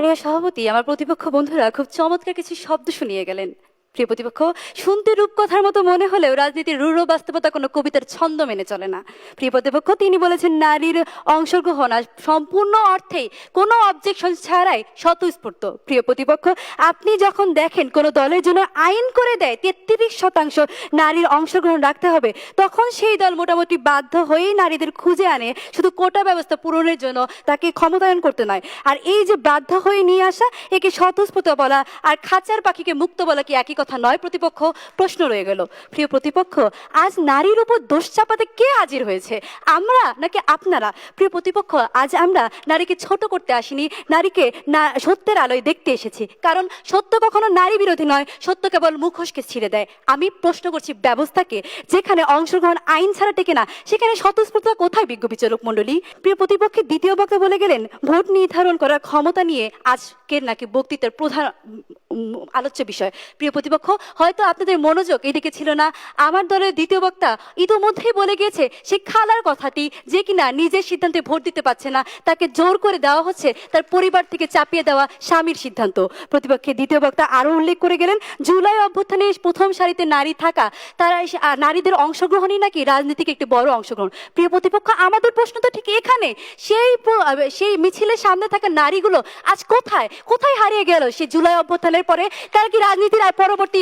মারিয়া সভাপতি, আমার প্রতিপক্ষ বন্ধুরা খুব চমৎকার কিছু শব্দ শুনিয়ে গেলেন। প্রিয় প্রতিপক্ষ, শুনতে রূপকথার মতো মনে হলেও রাজনীতির রূঢ় বাস্তবতা কোনো কবিতার ছন্দ মেনে চলে না। প্রিয় প্রতিপক্ষ, তিনি বলেছেন নারীর অংশগ্রহণ আর সম্পূর্ণ অর্থেই কোনো অবজেকশন ছাড়াই স্বতঃস্ফূর্ত। প্রিয় প্রতিপক্ষ, আপনি যখন দেখেন কোনো দলের জন্য আইন করে দেয় 33% নারীর অংশগ্রহণ রাখতে হবে, তখন সেই দল মোটামুটি বাধ্য হয়েই নারীদের খুঁজে আনে শুধু কোটা ব্যবস্থা পূরণের জন্য, তাকে ক্ষমতায়ন করতে নয়। আর এই যে বাধ্য হয়ে নিয়ে আসা, একে স্বতঃস্ফূর্ত বলা আর খাঁচার পাখিকে মুক্ত বলা কি একই কথা নয়? প্রতিপক্ষ, প্রশ্ন রয়ে গেল। প্রিয় প্রতিপক্ষ, আজ নারীর উপর দোষ চাপাতে কে হাজির হয়েছে, আমরা নাকি আপনারা? প্রিয় প্রতিপক্ষ, আজ আমরা নারীকে ছোট করতে আসিনি, নারীকে সত্যের আলোয় দেখতে এসেছি। কারণ সত্য কখনো নারী বিরোধী নয়, সত্য কেবল মুখোশকে ছিঁড়ে দেয়। আমি প্রশ্ন করছি ব্যবস্থাকে, যেখানে অংশগ্রহণ আইন ছাড়া টেকে না, সেখানে স্বতঃস্ফূর্ততা কোথায় বিজ্ঞ বিচারক মণ্ডলী? প্রিয় প্রতিপক্ষের দ্বিতীয় বক্তা বলে গেলেন ভোট নির্ধারণ করার ক্ষমতা নিয়ে আজকের নাকি বক্তৃতার প্রধান আলোচ্য বিষয়। প্রিয় প্রতিপক্ষ, হয়তো আপনাদের মনোযোগ এদিকে ছিল না। আমার দলের দ্বিতীয় বক্তা ইতোমধ্যেই বলে গিয়েছে সে খালার কথাটি, যে কিনা নিজের সিদ্ধান্তে ভোট দিতে পারছে না, তাকে জোর করে দেওয়া হচ্ছে তার পরিবার থেকে চাপিয়ে দেওয়া স্বামীর সিদ্ধান্ত। প্রতিপক্ষের দ্বিতীয় বক্তা আরও উল্লেখ করে গেলেন জুলাই অভ্যুত্থানে প্রথম সারিতে নারী থাকা, তারা নারীদের অংশগ্রহণই নাকি রাজনীতিকে একটি বড় অংশগ্রহণ। প্রিয় প্রতিপক্ষ, আমাদের প্রশ্ন তো ঠিক এখানে, সেই মিছিলের সামনে থাকা নারীগুলো আজ কোথায় কোথায় হারিয়ে গেল? সে জুলাই অভ্যুত্থানের পরে তারা কি রাজনীতির আর পরবর্তী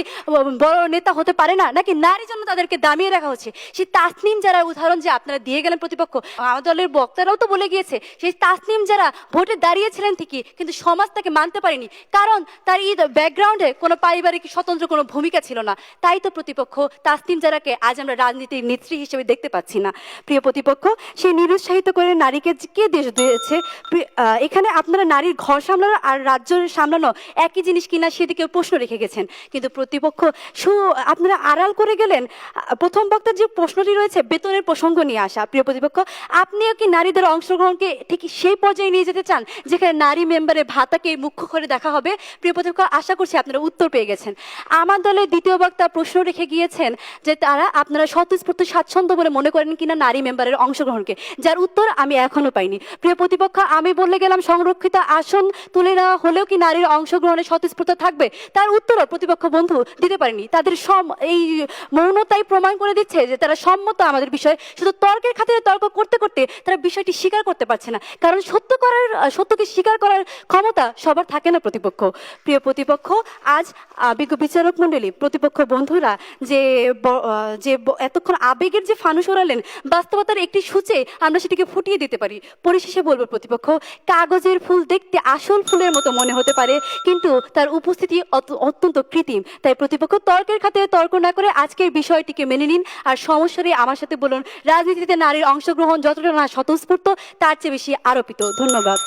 বড় নেতা হতে পারে না, নাকি নারীর জন্য তাদেরকে দামিয়ে রাখা হচ্ছে? সেই তাসনিম যারা উদাহরণ যে আপনারা দিয়ে গেলেন প্রতিপক্ষ, আমার দলের বক্তারাও তো বলে গিয়েছে সেই তাসনিম যারা ভোটে দাঁড়িয়েছিলেন ঠিকই, কিন্তু সমাজ তাকে মানতে পারেনি, কারণ তার এই ব্যাকগ্রাউন্ডে কোনো পারিবারিক স্বতন্ত্র কোনো ভূমিকা ছিল না। তাই তো প্রতিপক্ষ, তাসনিম যারাকে আজ আমরা রাজনীতির নেত্রী হিসেবে দেখতে পাচ্ছি না। প্রিয় প্রতিপক্ষ, সেই নিরুৎসাহিত করে নারীকে কে দেশ দিয়েছে? এখানে আপনারা নারীর ঘর সামলানো আর রাজ্য সামলানো একই জিনিস কিনা সেদিকে প্রশ্ন রেখে গেছেন। কিন্তু প্রতিপক্ষ, আপনারা আড়াল করে গেলেন প্রথম বক্তার যে প্রশ্নটি রয়েছে বেতনের প্রসঙ্গ নিয়ে আসা। প্রিয় প্রতিপক্ষ, আপনিও কি নারীদের অংশগ্রহণকে ঠিক সেই পর্যায়ে নিয়ে যেতে চান যেখানে নারী মেম্বারের ভাতাকে মুখ্য করে দেখা হবে? প্রিয় প্রতিপক্ষ, আশা করছি আপনারা উত্তর পেয়ে গেছেন। আমার দলের দ্বিতীয় বক্তা প্রশ্ন রেখে গিয়েছেন যে আপনারা স্বতঃস্ফূর্ত স্বাচ্ছন্দ্য বলে মনে করেন কিনা নারী মেম্বারের অংশগ্রহণকে, যার উত্তর আমি এখনো পাইনি। প্রিয় প্রতিপক্ষ, আমি বলে গেলাম সংরক্ষিত আসন তুলে নেওয়া হলেও কি নারীর অংশগ্রহণে স্বতঃস্ফূর্ত থাকবে, তার উত্তরও প্রতিপক্ষ বন্ধু দিতে পারেনি। তাদের এই মৌনতাই প্রমাণ করে দিচ্ছে যে তারা সম্মত আমাদের বিষয়ে, শুধু তর্কের খাতিরে তর্ক করতে করতে তারা বিষয়টি স্বীকার করতে পারছে না, কারণ সত্যকে স্বীকার করার ক্ষমতা সবার থাকে না প্রতিপক্ষ। প্রিয় প্রতিপক্ষ, আজ বিজ্ঞ বিচারক মণ্ডলী, প্রতিপক্ষ বন্ধুরা যে এতক্ষণ আবেগের যে ফানুস ওড়ালেন, বাস্তবতার একটি সূচে আমরা সেটিকে ফুটিয়ে দিতে পারি। পরিশেষে বলবো প্রতিপক্ষ, কাগজের ফুল দেখতে আসল ফুলের মতো মনে হতে পারে, কিন্তু তার উপস্থিতি অত্যন্ত কৃত্রিম। তাই প্রতিপক্ষ, তর্কের খাতিরে তর্ক না করে আজকের বিষয়টিকে মেনে নিন, আর সমস্যারে আমার সাথে বলুন রাজনীতিতে নারীর অংশগ্রহণ যতটা না স্বতঃস্ফূর্ত, তার চেয়ে বেশি আরোপিত। ধন্যবাদ।